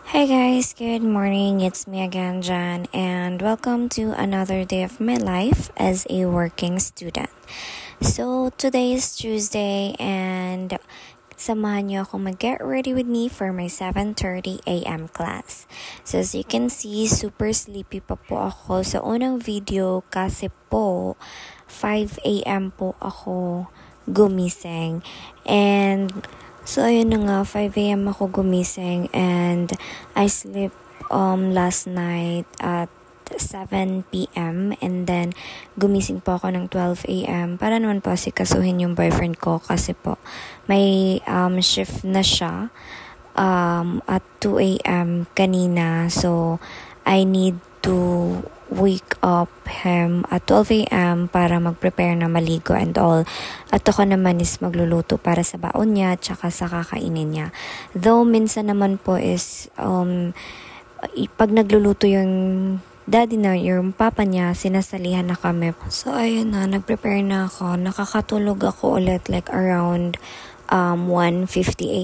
Hi guys, good morning. It's me again, Jan, and welcome to another day of my life as a working student. So, today is Tuesday and samahan niyo ako mag-get ready with me for my 7:30 a.m. class. So, as you can see, super sleepy pa po ako sa unang video kasi po 5 a.m. po ako gumising. And so, ayun na nga, 5 a.m. ako gumising and I slept last night at 7 p.m. and then gumising po ako ng 12 a.m. para naman po asikasuhin yung boyfriend ko kasi po may shift na siya at 2 a.m. kanina. So, I need to wake up him at 12 a.m. para mag-prepare na maligo and all. At ako naman is magluluto para sa baon niya at saka sa kakainin niya. Though minsan naman po is pag nagluluto yung daddy na, yung papa niya, sinasalihan na kami. So ayun na, nag-prepare na ako. Nakakatulog ako ulit like around 1:50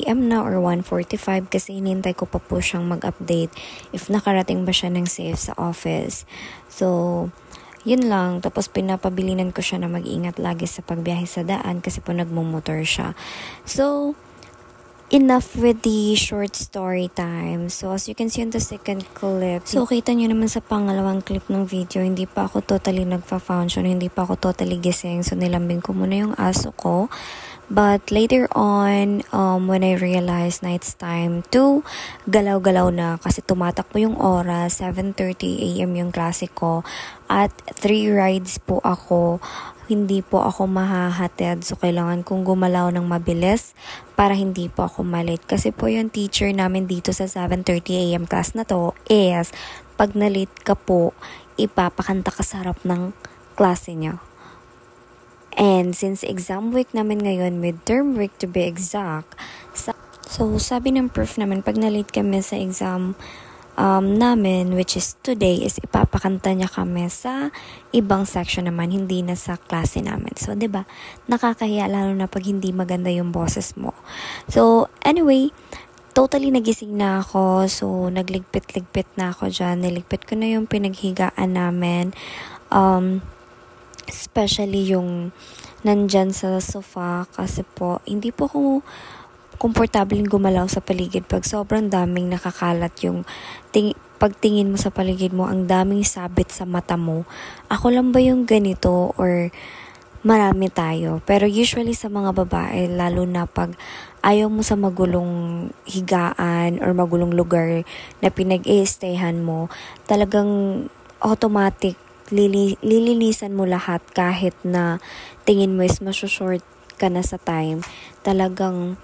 a.m. na or 1:45 kasi hinintay ko pa po siyang mag-update if nakarating ba siya ng safe sa office. So, yun lang. Tapos pinapabilinan ko siya na mag-ingat lagi sa pagbiyahe sa daan kasi po nagmumotor siya. So, enough with the short story time. So, as you can see on the second clip, so kita nyo naman sa pangalawang clip ng video, hindi pa ako totally nagfa-function, hindi pa ako totally gising. So, nilambing ko muna yung aso ko. But later on, when I realized na it's time to galaw-galaw na kasi tumatakbo yung oras, 7:30 a.m. yung klase ko at 3 rides po ako. Hindi po ako mahahatid, so kailangan kong gumalaw ng mabilis para hindi po ako malate. Kasi po yung teacher namin dito sa 7:30 a.m. class na to is pag na-late ka po, ipapakanta ka sa harap ng klase niya. And since exam week namin ngayon, midterm week to be exact, so sabi ng prof naman, pag na-late kami sa exam namin, which is today, is ipapakanta niya kami sa ibang section naman, hindi na sa klase namin. So, 'di ba? Nakakahiya lalo na pag hindi maganda yung boses mo. So, anyway, totally nagising na ako. So, nagligpit-ligpit na ako dyan. Niligpit ko na yung pinaghigaan namin. Especially yung nandyan sa sofa kasi po, hindi po ako komportableng gumalaw sa paligid pag sobrang daming nakakalat yung pagtingin mo sa paligid mo, ang daming sabit sa mata mo. Ako lang ba yung ganito or marami tayo? Pero usually sa mga babae, lalo na pag ayaw mo sa magulong higaan or magulong lugar na pinag-i-stayhan mo, talagang automatic lilinisan mo lahat kahit na tingin mo is short ka na sa time. Talagang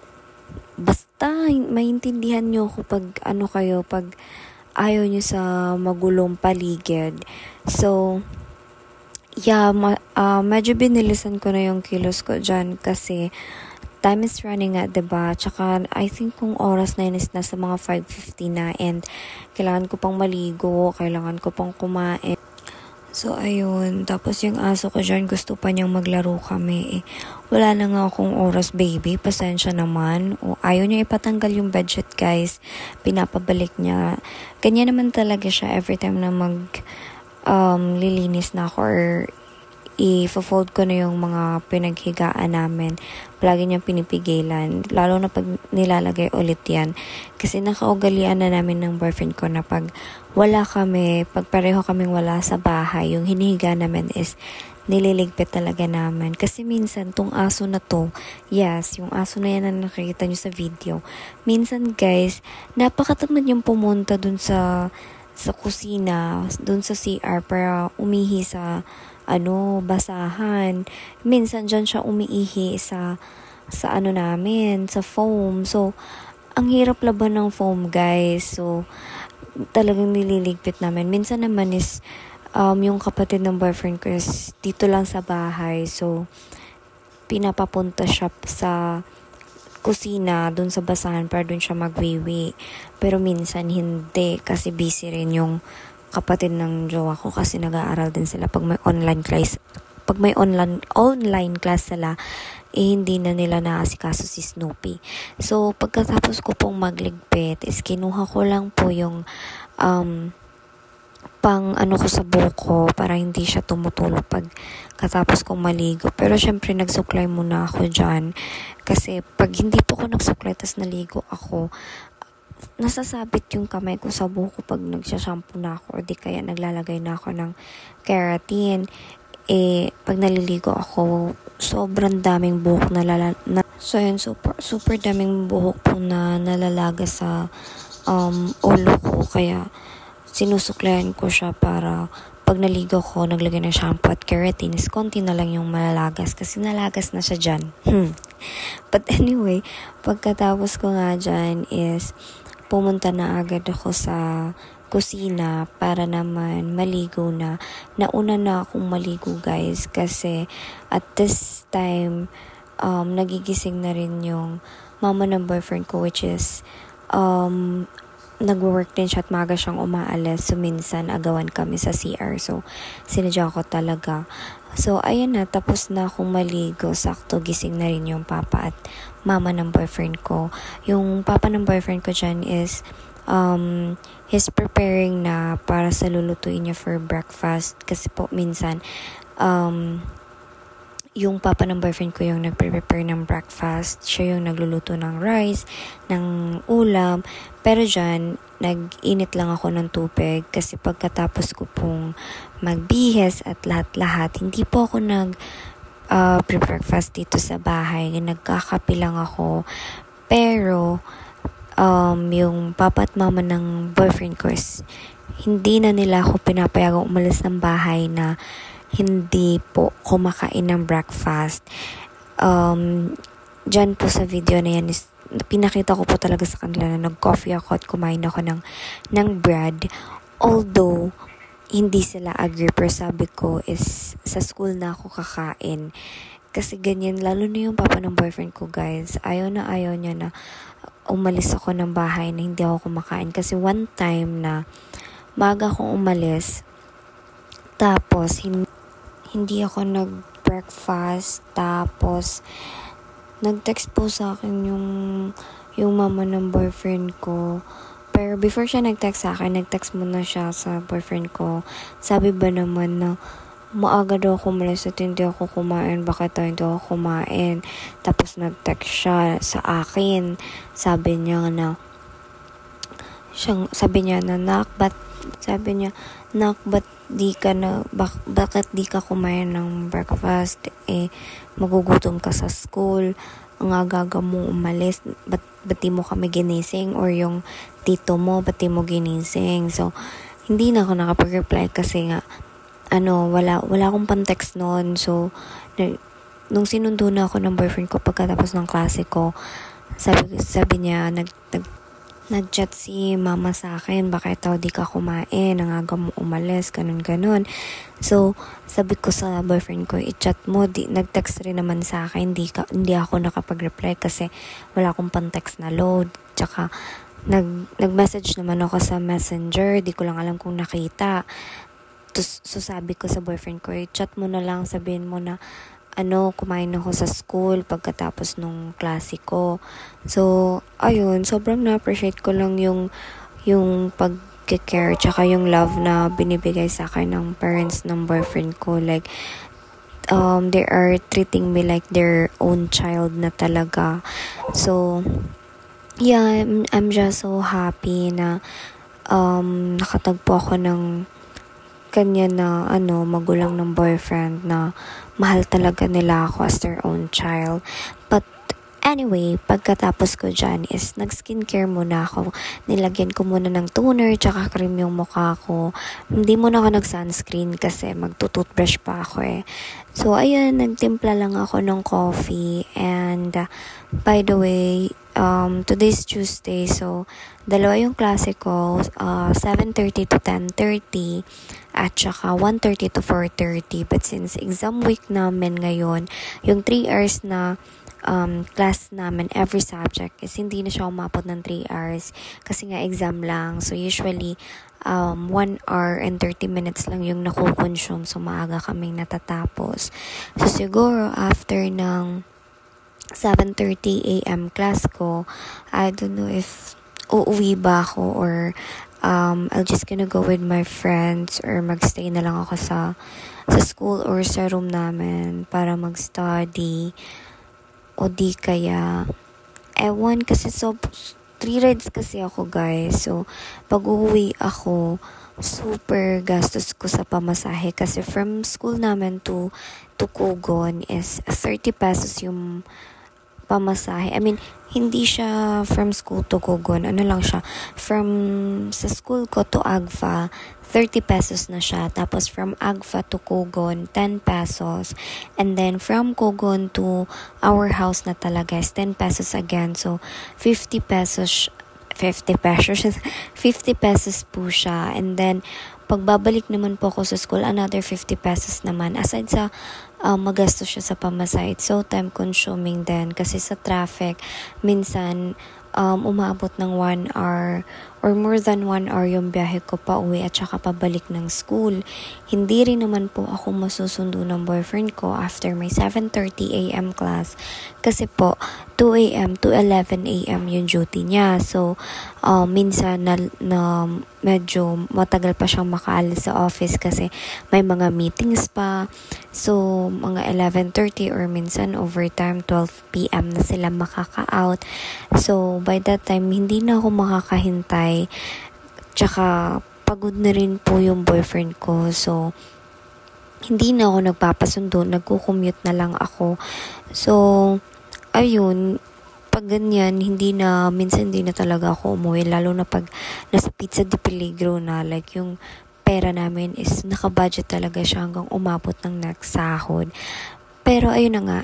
basta maintindihan nyo ko pag pag ayaw nyo sa magulong paligid. So, yeah, medyo binilisan ko na yung kilos ko dyan kasi time is running out, diba? Tsaka, I think kung oras na yun is nasa mga 5:50 na and kailangan ko pang maligo, kailangan ko pang kumain. So, ayun. Tapos yung aso ko dyan, gusto pa niyang maglaro kami. Wala na nga akong oras, baby. Pasensya naman. Ayaw niya ipatanggal yung bedsheet, guys. Pinapabalik niya. Ganyan naman talaga siya every time na lilinis na ako or i-fold ko na yung mga pinaghigaan namin. Palagi niyang pinipigilan. Lalo na pag nilalagay ulit yan. Kasi nakaugalian na namin ng boyfriend ko na pag wala kami, pag pareho kaming wala sa bahay, yung hinihiga namin is nililigpit talaga namin. Kasi minsan, tong aso na to, yes, yung aso na yan na nakikita nyo sa video. Minsan, guys, napakatamad yung pumunta dun sa kusina, dun sa CR para umihi sa basahan. Minsan dyan siya umiihi sa namin, sa foam. So, ang hirap laban ng foam, guys. So, talagang nililigpit namin. Minsan naman is, yung kapatid ng boyfriend ko is dito lang sa bahay. So, pinapapunta siya sa kusina, dun sa basahan para dun siya magwiwi. Pero minsan hindi kasi busy rin yung kapatid ng jowa ko kasi nag-aaral din sila pag may pag may online class sila, hindi na nila naasikaso si Snoopy. So, pagkatapos ko pong magligpit, is kinuha ko lang po yung pang ko sa buko para hindi siya tumutulog pag katapos kong maligo. Pero syempre nagsuklay muna ako dyan kasi pag hindi po ako nagsuklay tas naligo ako, nasasabit yung kamay ko sa buko pag nagsashampoo na ako or di kaya naglalagay na ako ng keratin. Pag naliligo ako, sobrang daming buhok so yun, super daming buhok po na nalalaga sa ulo ko, kaya sinusuklayan ko siya para pag naligo ko, naglagay ng shampoo at keratin, is konti na lang yung malalagas kasi nalagas na siya dyan. But anyway, pagkatapos ko nga dyan is pumunta na agad ako sa kusina para naman maligo na. Nauna na akong maligo, guys, kasi at this time, nagigising na rin yung mama ng boyfriend ko, which is, nag-work din siya at maaga siyang umaalis. So, minsan, agawan kami sa CR. So, sinadya ko talaga. So, ayan na. Tapos na akong maligo. Sakto, gising na rin yung papa at mama ng boyfriend ko. Yung papa ng boyfriend ko dyan is, he's preparing na para sa lulutuin niya for breakfast. Kasi po, minsan, yung papa ng boyfriend ko yung nagpe-prepare ng breakfast. Siya yung nagluluto ng rice, ng ulam. Pero dyan, nag-init lang ako ng tubig kasi pagkatapos ko pong magbihes at lahat-lahat, hindi po ako pre-breakfast dito sa bahay. Nagkakape lang ako. Pero, yung papa at mama ng boyfriend ko is, hindi na nila ako pinapayagang umalis ng bahay na hindi po kumakain ng breakfast. Dyan po sa video na yan is, pinakita ko po talaga sa kanila na nag-coffee ako at kumain ako ng bread. Although, hindi sila agree, pero sabi ko is, sa school na ako kakain. Kasi ganyan, lalo na yung papa ng boyfriend ko, guys. Ayaw niya na umalis ako ng bahay na hindi ako kumakain. Kasi one time na maaga akong umalis, tapos hindi ako nag-breakfast, tapos nag-text po sa akin yung mama ng boyfriend ko. Pero before siya nag-text sa akin, nag-text muna siya sa boyfriend ko. Sabi ba naman na maaga daw ako umalis at hindi ako kumain, bakit daw hindi ako kumain. Tapos nag-text siya sa akin. Sabi niya na bakit di ka kumain ng breakfast? Magugutom ka sa school. Ang agaga mo umalis. Ba't di mo kami ginising? Or yung tito mo, ba't di mo ginising? So, hindi na ako nakapag-reply kasi nga, wala akong pan-text noon. So, nung sinundo na ako ng boyfriend ko pagkatapos ng klase ko, sabi niya, nag-chat si mama sa akin, bakit daw di ka kumain, ang aga mo umalis, ganun. So, sabi ko sa boyfriend ko, i-chat mo, nag-text rin naman sa akin, hindi ako nakapag-reply kasi wala akong pan-text na load. Tsaka, nag-message naman ako sa messenger, di ko lang alam kung nakita. So, sabi ko sa boyfriend ko, i-chat mo na lang, sabihin mo na, kumain ako sa school pagkatapos nung klase ko. So, ayun, sobrang na-appreciate ko lang yung pag-care tsaka yung love na binibigay sa akin ng parents ng boyfriend ko. Like, they are treating me like their own child na talaga. So, yeah, I'm just so happy na nakatagpo ako ng kanya na magulang ng boyfriend na mahal talaga nila ako as their own child. But anyway, pagkatapos ko dyan is nag-skincare muna ako. Nilagyan ko muna ng toner tsaka cream yung mukha ko. Hindi muna ako nag-sunscreen kasi magtutoothbrush pa ako . So ayun, nagtimpla lang ako ng coffee. And by the way, today's Tuesday, so dalawa yung klase ko, 7:30 to 10:30 at saka 1:30 to 4:30. But since exam week namin ngayon, yung 3 hours na class namin, every subject is hindi na siya umabot ng 3 hours kasi nga exam lang. So usually 1 hour and 30 minutes lang yung nakukonsume, so maaga kaming natatapos. So siguro after ng 7:30 a.m. class ko, I don't know if uuwi ba ako or I'll just gonna go with my friends or magstay na lang ako sa school or sa room namin para mag-study. O di kaya, ewan kasi 3 rides kasi ako guys. So, pag uuwi ako, super gastos ko sa pamasahe kasi from school namin to Kugon is 30 pesos yung pamasahe. I mean, hindi siya from school to Kugon. Ano lang siya, sa school ko to Agfa, 30 pesos na siya. Tapos from Agfa to Kugon, 10 pesos. And then from Kugon to our house na talaga is 10 pesos again. So 50 pesos 50 pesos po siya. And then pagbabalik naman po ako sa school, another 50 pesos naman. Aside sa magastos siya sa pamasahe, it's so time consuming din kasi sa traffic minsan umabot ng 1 hour or more than 1 hour yung biyahe ko pa uwi at saka pabalik ng school. Hindi rin naman po ako masusundo ng boyfriend ko after my 7:30 a.m. class kasi po 2 a.m. to 11 a.m. yung duty niya. So minsan na medyo matagal pa siyang makaalis sa office kasi may mga meetings pa. So mga 11:30 or minsan overtime 12 p.m. na sila makaka-out. So by that time hindi na ako makakahintay. Tsaka pagod na rin po yung boyfriend ko. So hindi na ako nagpapasundo, nagko-commute na lang ako. So ayun, pag ganyan, minsan hindi na talaga ako umuwi, lalo na pag nasa Pizza de Peligro na, like yung pera namin is naka-budget talaga siya hanggang umabot ng next sahod. Pero ayun na nga,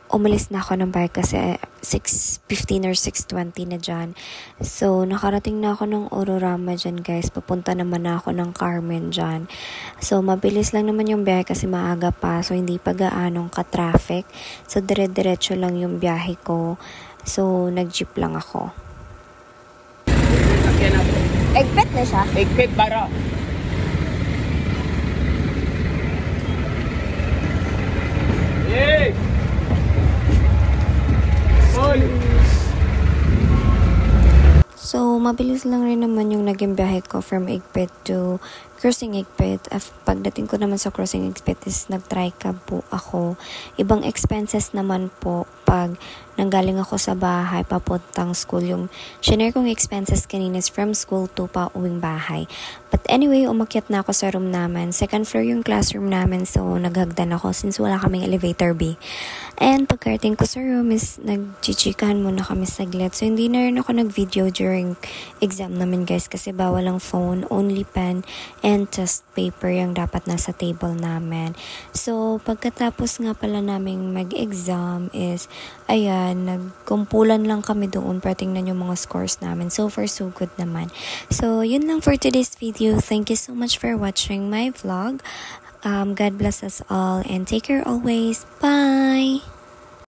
umalis na ako ng bahay kasi 6:15 or 6:20 na dyan. So, nakarating na ako ng Ororama dyan guys. Papunta naman na ako ng Carmen dyan. So, mabilis lang naman yung biyahe kasi maaga pa. So, hindi pa gaanong ka-traffic. So, dire-diretso lang yung biyahe ko. So, nag-jeep lang ako. Egpet na siya? Egpet bara. Hey! So, mabilis lang rin naman yung naging biyahe ko from Igpet to Crossing Igpet. Pagdating ko naman sa Crossing Igpet is nag-tricab po ako. Ibang expenses naman po pag nanggaling ako sa bahay papuntang school. Yung shinare kong expenses kanina is from school to pa-uwing bahay. But anyway, umakyat na ako sa room namin. Second floor yung classroom namin, so naghagdan ako since wala kaming elevator B. And pagkarating ko sa room is nagchichikahan muna kami saglit. So hindi na rin ako nag-video during exam namin guys kasi bawal ang phone, only pen and test paper yung dapat nasa table namin. So pagkatapos nga pala naming mag-exam is ayan, nagkumpulan lang kami doon para tingnan yung mga scores namin. So far, so good naman. So, yun lang for today's video. Thank you so much for watching my vlog. God bless us all and take care always. Bye!